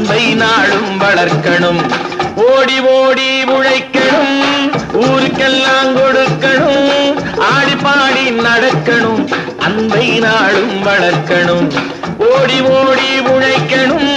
அன்பை நாளும் வளர்க்கணும். ஓடி ஓடி உழைக்கணும், ஊருக்கெல்லாம் கொடுக்கணும், ஆடி பாடி நடக்கணும், அன்பை நாளும் வளர்க்கணும். ஓடி ஓடி உழைக்கணும்.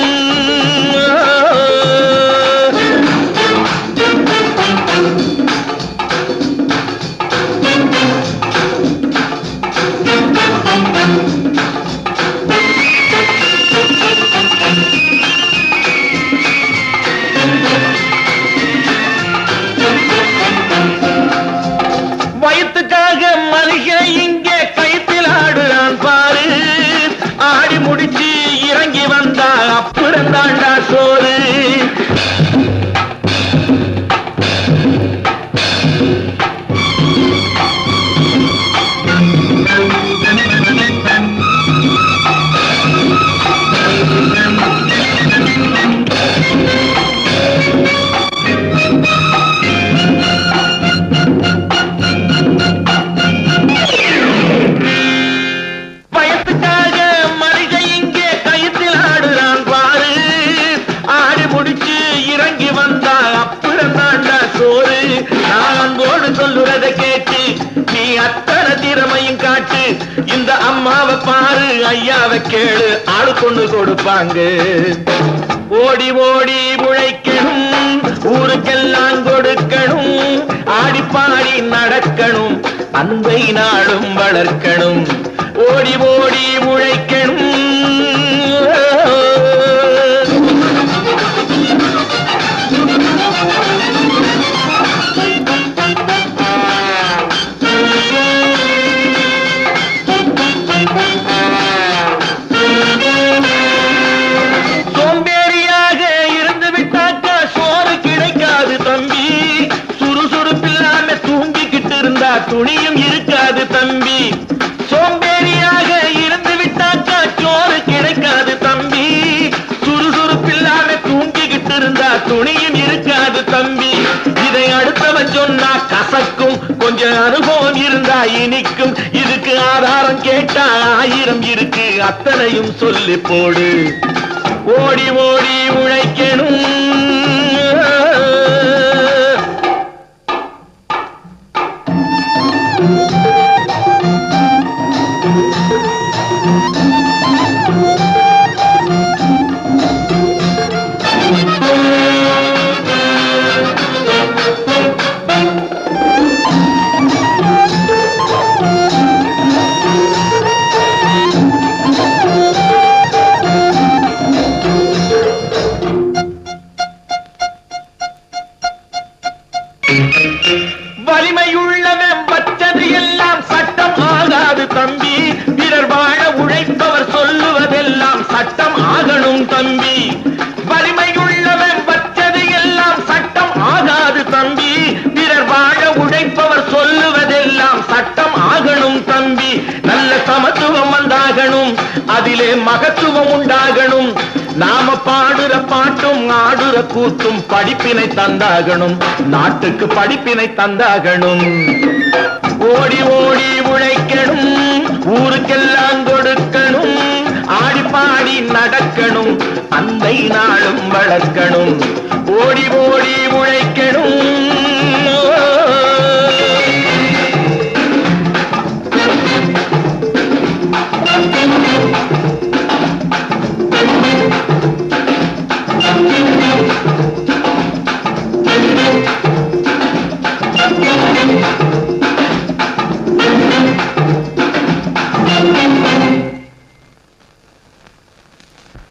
வயிற்றுக்காக மனுஷன் இங்கே கைத்தில் ஆடுறான் பாரு. ஆடி முடிச்சு இறங்கி வந்தா அப்புறம் தாண்டா சோறு. சொல்லுறத கேட்டு நீ அத்தனை திறமையும் காட்டு. இந்த அம்மாவை பாரு, ஐயாவை கேளு, ஆளு கொண்டு கொடுப்பாங்க. ஓடி ஓடி உழைக்கணும், ஊருக்கெல்லாம் கொடுக்கணும், ஆடி பாடி நடக்கணும், அன்பை நாளும் வளர்க்கணும். ஓடி ஓடி உழைக்கணும். சோம்பேறியாக இருந்து விட்டாக்கா சோறு கிடைக்காது தம்பி. சுறுசுறுப்பில்லாம தூங்கிக்கிட்டு இருந்தா துணியும் இருக்காது தம்பி. சோம்பேறியாக இருந்து விட்டாக்கா சோறு கிடைக்காது தம்பி. சுறுசுறுப்பில்லாம தூங்கிக்கிட்டு இருந்தா துணியும் இருக்காது தம்பி. இதை அடுத்தவன் சொன்னா கசக்கும், கொஞ்சம் அனுபவம் இருந்தா இனிக்கும். இதுக்கு ஆதாரம் கேட்டா 1000 இருக்கு, அத்தனையும் சொல்லி போடு. ஓடி ஓடி உழைக்கணும். வலிமையுள்ளவன் வச்சது எல்லாம் சட்டம் ஆகாது தம்பி. பிறர் வாழ உழைப்பவர் சொல்லுவதெல்லாம் சட்டம் ஆகணும் தம்பி. வலிமையுள்ளவன் வச்சது எல்லாம் சட்டம் ஆகாது தம்பி. பிறர் வாழ உழைப்பவர் சொல்லுவதெல்லாம் சட்டம் ஆகணும் தம்பி. நல்ல சமத்துவம் வந்தாகணும், அதிலே மகத்துவம் உண்டாகணும். நாம பாடுற பாட்டும் ஆடுற கூத்தும் படிப்பினை தந்தாகணும், நாட்டுக்கு படிப்பினை தந்தாகணும். ஓடி ஓடி உழைக்கணும், ஊருக்கெல்லாம் கொடுக்கணும், ஆடி பாடி நடக்கணும், அன்பை நாளும் வளர்க்கணும். ஓடி ஓடி உழைக்கணும்.